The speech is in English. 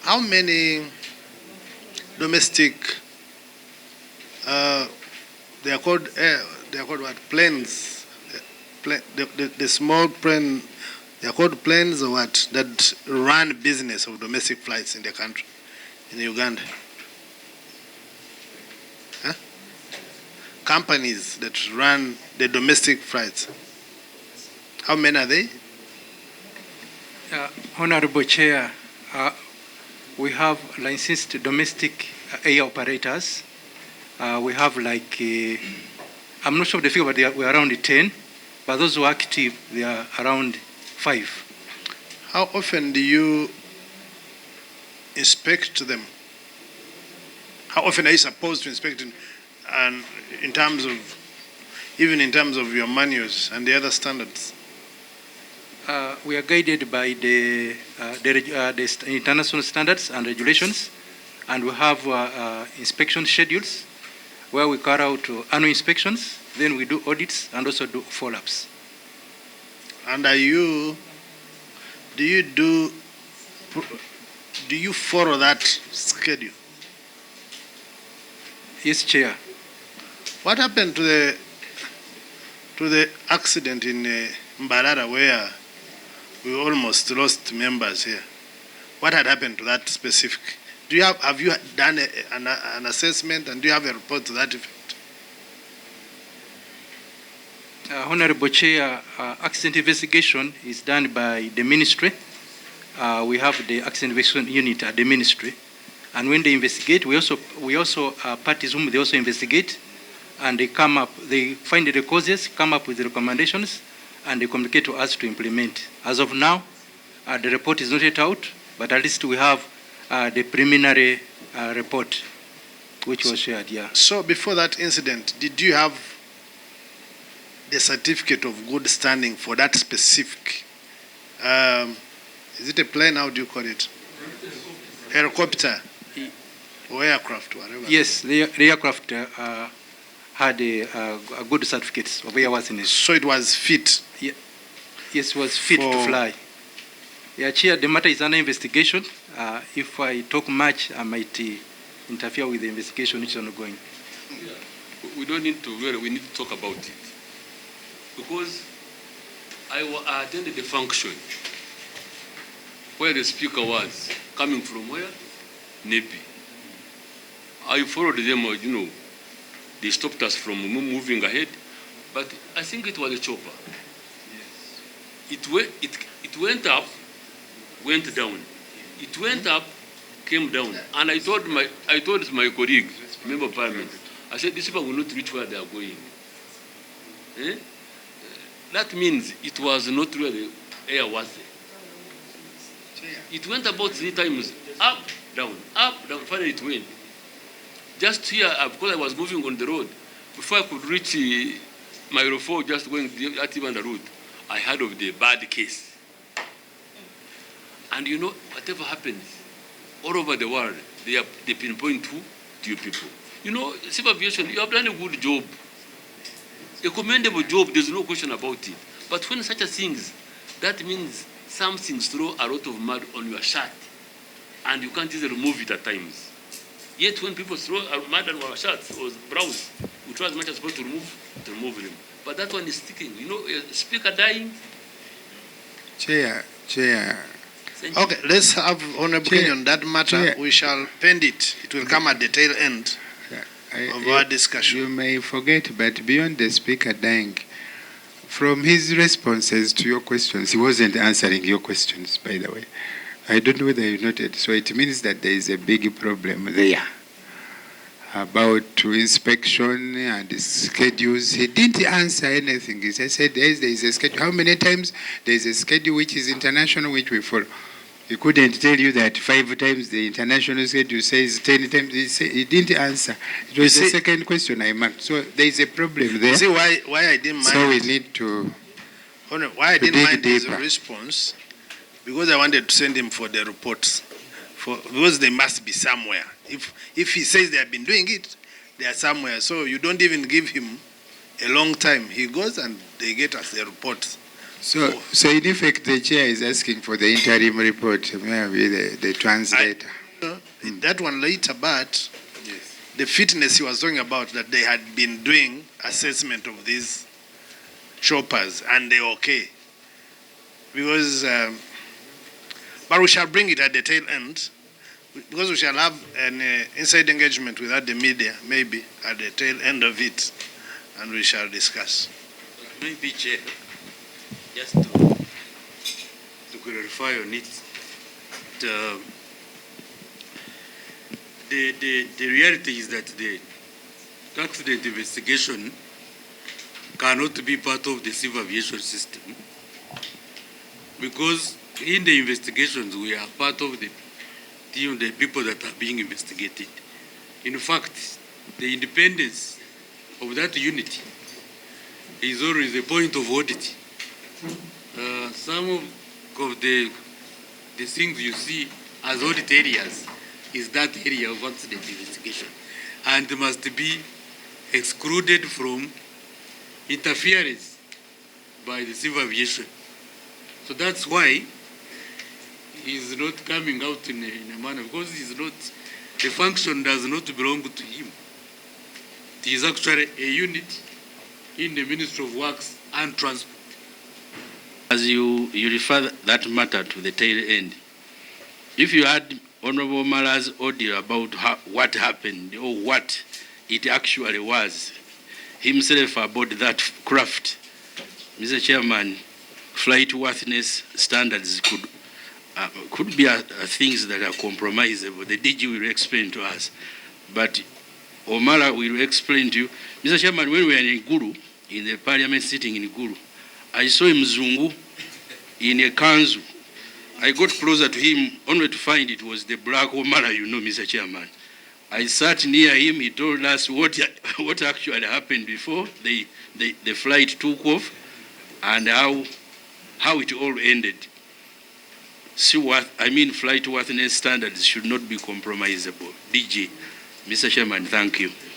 how many domestic, they are called what, planes, the small plane, they are called planes or what, that run business of domestic flights in the country, in Uganda? Huh? Companies that run the domestic flights. How many are they? Honorable Chair, we have licensed domestic air operators. We have like, I'm not sure of the figure, but we're around 10. But those who are active, they are around 5. How often do you inspect them? How often are you supposed to inspect them? And even in terms of your manuals and the other standards? We are guided by the international standards and regulations, and we have inspection schedules where we carry out annual inspections, then we do audits and also do follow-ups. And do you follow that schedule? Yes, Chair. What happened to the accident in Mbarara where we almost lost members here? What had happened to that specific? Have you done an assessment, and do you have a report to that effect? Honorable Chair, accident investigation is done by the ministry. We have the accident investigation unit at the ministry, and when they investigate, we also parties whom they also investigate, and they find the causes, come up with the recommendations, and they communicate to us to implement. As of now, the report is not yet out, but at least we have the preliminary report, which was shared. Yeah. So before that incident, did you have the certificate of good standing for that specific? Is it a plane? How do you call it? Helicopter or aircraft, whatever. Yes, the aircraft had a good certificate of airworthiness. So it was fit? Yeah. Yes, it was fit to fly. Yeah, Chair, the matter is under investigation. If I talk much, I might interfere with the investigation which is ongoing. Yeah. We don't need to, we need to talk about it. Because I attended the function where the speaker was coming from where? Nepi. I followed them, they stopped us from moving ahead, but I think it was a chopper. Yes. It went up, went down. It went up, came down. And I told my colleague, member of parliament, I said, these people will not reach where they are going. Eh? That means it was not where the air was there. It went about 3 times, up, down, finally it went. Just here, because I was moving on the road, before I could reach my 4, just going at even the road, I heard of the bad case. And whatever happens, all over the world, they pinpoint to you people. Civil aviation, you have done a good job. A commendable job, there's no question about it. But when such a things, that means something throw a lot of mud on your shirt, and you can't easily remove it at times. Yet when people throw mud on our shirts or brows, we try as much as possible to remove them. But that one is sticking. A speaker dying. Chair. Okay, let's have honorable opinion on that matter. Chair. We shall pend it. It will come at the tail end of our discussion. You may forget, but beyond the speaker dying, from his responses to your questions, he wasn't answering your questions, by the way. I don't know whether you noted. So it means that there is a big problem there about inspection and schedules. He didn't answer anything. He said there is a schedule. How many times there is a schedule which is international, which we follow? He couldn't tell you that 5 times the international schedule says 10 times. He didn't answer. It was the second question I marked. So there is a problem there. See why I didn't mind. So we need to why I didn't mind his deeper. response, because I wanted to send him for the reports, because they must be somewhere. If he says they have been doing it, they are somewhere. So you don't even give him a long time. He goes and they get us the reports. So in effect, the chair is asking for the interim report, maybe the translator. That one later, but the fitness he was talking about, that they had been doing assessment of these choppers and they're okay. Because, but we shall bring it at the tail end, because we shall have an inside engagement without the media, maybe at the tail end of it, and we shall discuss. Maybe, Chair, just to clarify on it, the reality is that the accident investigation cannot be part of the civil aviation system, because in the investigations we are part of the people that are being investigated. In fact, the independence of that unit is always a point of audit. Some of the things you see as audit areas is that area of accident investigation, and must be excluded from interference by the civil aviation. So that's why he's not coming out in a manner, because the function does not belong to him. It is actually a unit in the Ministry of Works and Transport. As you refer that matter to the tail end, if you had Honorable Mala's audio about what happened or what it actually was himself about that craft, Mr. Chairman, flight worthiness standards could be things that are compromisable. The DG will explain to us, but Omala will explain to you. Mr. Chairman, when we were in Gulu, in the parliament sitting in Gulu, I saw him Mzungu in a kanzu. I got closer to him only to find it was the black Omala, you know, Mr. Chairman. I sat near him. He told us what actually happened before the flight took off and how it all ended. Flight worthiness standards should not be compromisable. DG, Mr. Chairman, thank you.